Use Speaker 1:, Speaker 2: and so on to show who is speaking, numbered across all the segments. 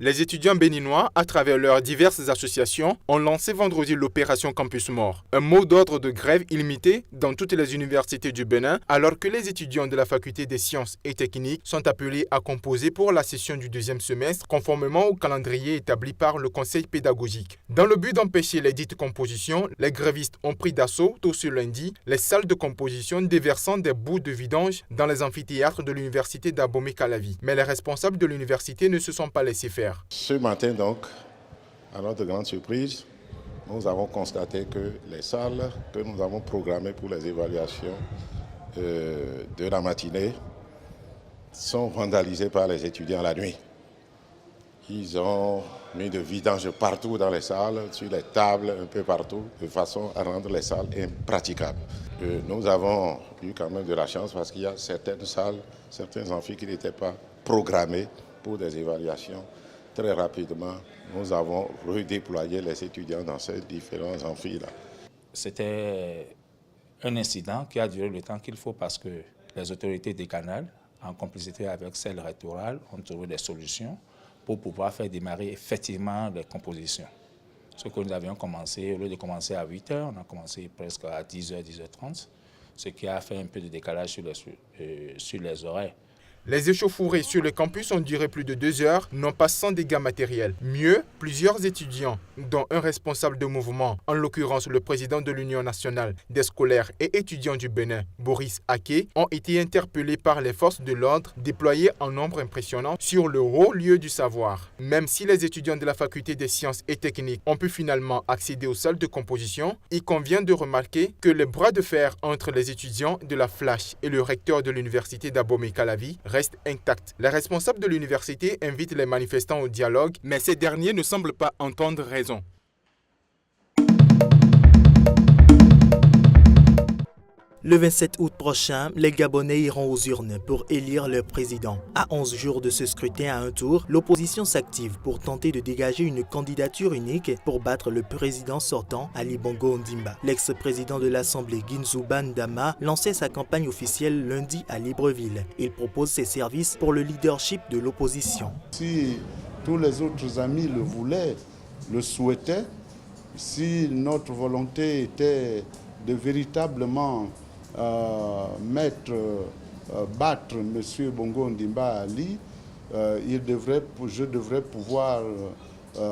Speaker 1: Les étudiants béninois, à travers leurs diverses associations, ont lancé vendredi l'opération Campus Mort, un mot d'ordre de grève illimité dans toutes les universités du Bénin, alors que les étudiants de la faculté des sciences et techniques sont appelés à composer pour la session du deuxième semestre, conformément au calendrier établi par le conseil pédagogique. Dans le but d'empêcher les dites compositions, les grévistes ont pris d'assaut, tôt ce lundi, les salles de composition déversant des bouts de vidange dans les amphithéâtres de l'université d'Abomey-Calavi. Mais les responsables de l'université ne se sont pas laissés faire.
Speaker 2: Ce matin donc, à notre grande surprise, nous avons constaté que les salles que nous avons programmées pour les évaluations de la matinée sont vandalisées par les étudiants la nuit. Ils ont mis de vidange partout dans les salles, sur les tables, un peu partout, de façon à rendre les salles impraticables. Nous avons eu quand même de la chance parce qu'il y a certaines salles, certains amphis qui n'étaient pas programmés pour des évaluations. Très rapidement, nous avons redéployé les étudiants dans ces différents amphis-là.
Speaker 3: C'était un incident qui a duré le temps qu'il faut parce que les autorités décanales, en complicité avec celles rectorales, ont trouvé des solutions pour pouvoir faire démarrer effectivement les compositions. Ce que nous avions commencé, au lieu de commencer à 8 h, on a commencé presque à 10 h, 10 h 30, ce qui a fait un peu de décalage sur les horaires.
Speaker 1: Les échauffourées sur le campus ont duré plus de 2 heures, non pas sans dégâts matériels. Mieux, plusieurs étudiants, dont un responsable de mouvement, en l'occurrence le président de l'Union nationale des scolaires et étudiants du Bénin, Boris Aké, ont été interpellés par les forces de l'ordre déployées en nombre impressionnant sur le haut lieu du savoir. Même si les étudiants de la faculté des sciences et techniques ont pu finalement accéder aux salles de composition, il convient de remarquer que le bras de fer entre les étudiants de la Flash et le recteur de l'université d'Abomey-Calavi reste intact. Les responsables de l'université invitent les manifestants au dialogue, mais ces derniers ne semblent pas entendre raison.
Speaker 4: Le 27 août prochain, les Gabonais iront aux urnes pour élire leur président. À 11 jours de ce scrutin à un tour, l'opposition s'active pour tenter de dégager une candidature unique pour battre le président sortant, Ali Bongo Ondimba. L'ex-président de l'Assemblée, Ginzuban Dama, lançait sa campagne officielle lundi à Libreville. Il propose ses services pour le leadership de l'opposition.
Speaker 5: Si tous les autres amis le voulaient, le souhaitaient, si notre volonté était de véritablement battre M. Bongo Ondimba Ali, je devrais pouvoir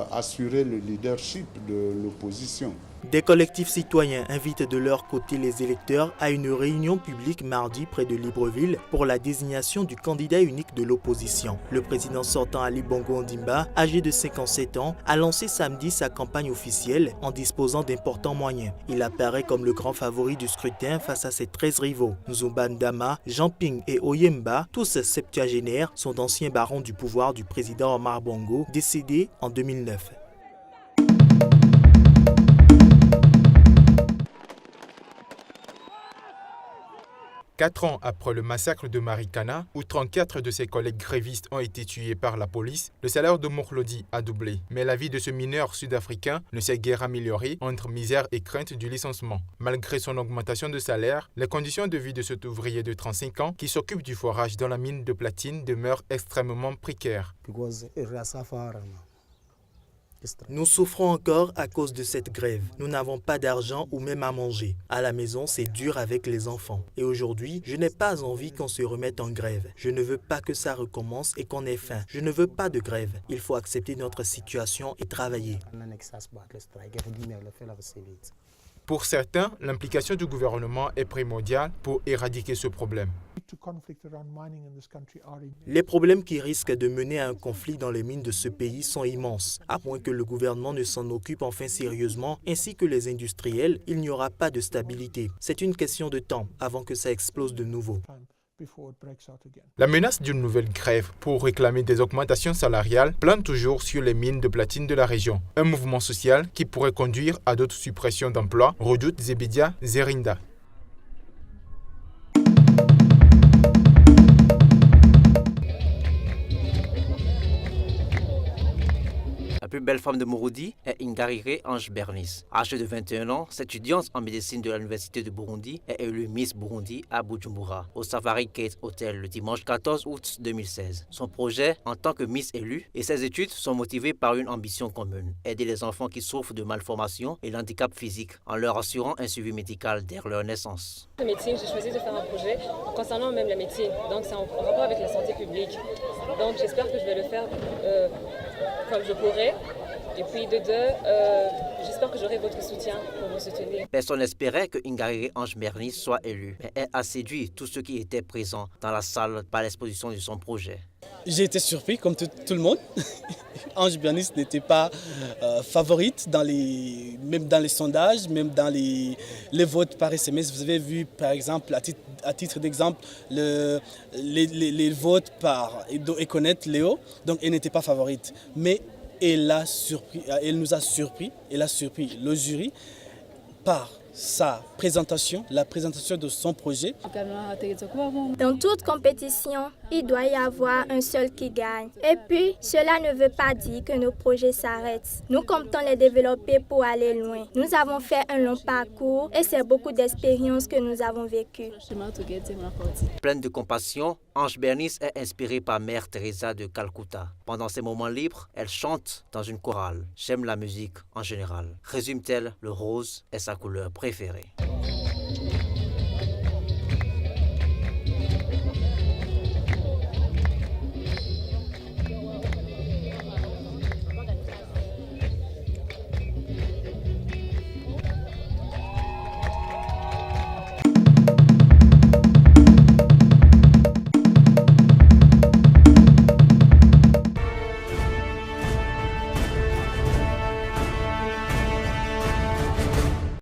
Speaker 5: assurer le leadership de l'opposition.
Speaker 4: Des collectifs citoyens invitent de leur côté les électeurs à une réunion publique mardi près de Libreville pour la désignation du candidat unique de l'opposition. Le président sortant Ali Bongo Ondimba, âgé de 57 ans, a lancé samedi sa campagne officielle en disposant d'importants moyens. Il apparaît comme le grand favori du scrutin face à ses 13 rivaux. Nzumban Dama, Jean Ping et Oyemba, tous septuagénaires, sont anciens barons du pouvoir du président Omar Bongo, décédé en 2009.
Speaker 1: 4 ans après le massacre de Marikana, où 34 de ses collègues grévistes ont été tués par la police, le salaire de Mourlodi a doublé. Mais la vie de ce mineur sud-africain ne s'est guère améliorée entre misère et crainte du licenciement. Malgré son augmentation de salaire, les conditions de vie de cet ouvrier de 35 ans qui s'occupe du forage dans la mine de platine demeurent extrêmement précaires.
Speaker 4: Nous souffrons encore à cause de cette grève. Nous n'avons pas d'argent ou même à manger. À la maison, c'est dur avec les enfants. Et aujourd'hui, je n'ai pas envie qu'on se remette en grève. Je ne veux pas que ça recommence et qu'on ait faim. Je ne veux pas de grève. Il faut accepter notre situation et travailler.
Speaker 1: Pour certains, l'implication du gouvernement est primordiale pour éradiquer ce problème.
Speaker 4: Les problèmes qui risquent de mener à un conflit dans les mines de ce pays sont immenses. À moins que le gouvernement ne s'en occupe enfin sérieusement, ainsi que les industriels, il n'y aura pas de stabilité. C'est une question de temps avant que ça explose de nouveau.
Speaker 1: La menace d'une nouvelle grève pour réclamer des augmentations salariales plane toujours sur les mines de platine de la région. Un mouvement social qui pourrait conduire à d'autres suppressions d'emplois, redoute Zebedia Zerinda.
Speaker 6: La plus belle femme de Morodi est Ingarire Ange Bernice. Âgée de 21 ans, cette étudiante en médecine de l'Université de Burundi est élue Miss Burundi à Bujumbura, au Safari Gate Hotel le dimanche 14 août 2016. Son projet, en tant que Miss élue, et ses études sont motivées par une ambition commune, aider les enfants qui souffrent de malformations et handicap physique en leur assurant un suivi médical dès leur naissance.
Speaker 7: La médecine, j'ai choisi de faire un projet concernant même la médecine, donc c'est en rapport avec la santé publique. Donc j'espère que je vais le faire comme je pourrai. Et puis de deux, j'espère que j'aurai votre soutien pour me soutenir.
Speaker 6: Personne n'espérait que Ingarire Ange Bernice soit élue, mais elle a séduit tous ceux qui étaient présents dans la salle par l'exposition de son projet.
Speaker 8: J'ai été surpris, comme tout le monde. Ange Bernice n'était pas favorite, même dans les sondages, même dans les votes par SMS. Vous avez vu, par exemple, à titre d'exemple, les votes par Econet Léo. Donc, elle n'était pas favorite. Mais elle nous a surpris, elle a surpris le jury par sa présentation, la présentation de son projet.
Speaker 9: Dans toute compétition, il doit y avoir un seul qui gagne. Et puis, cela ne veut pas dire que nos projets s'arrêtent. Nous comptons les développer pour aller loin. Nous avons fait un long parcours et c'est beaucoup d'expériences que nous avons vécues.
Speaker 6: Pleine de compassion, Ange Bernice est inspirée par Mère Teresa de Calcutta. Pendant ses moments libres, elle chante dans une chorale. J'aime la musique en général. Résume-t-elle, le rose est sa couleur préférée.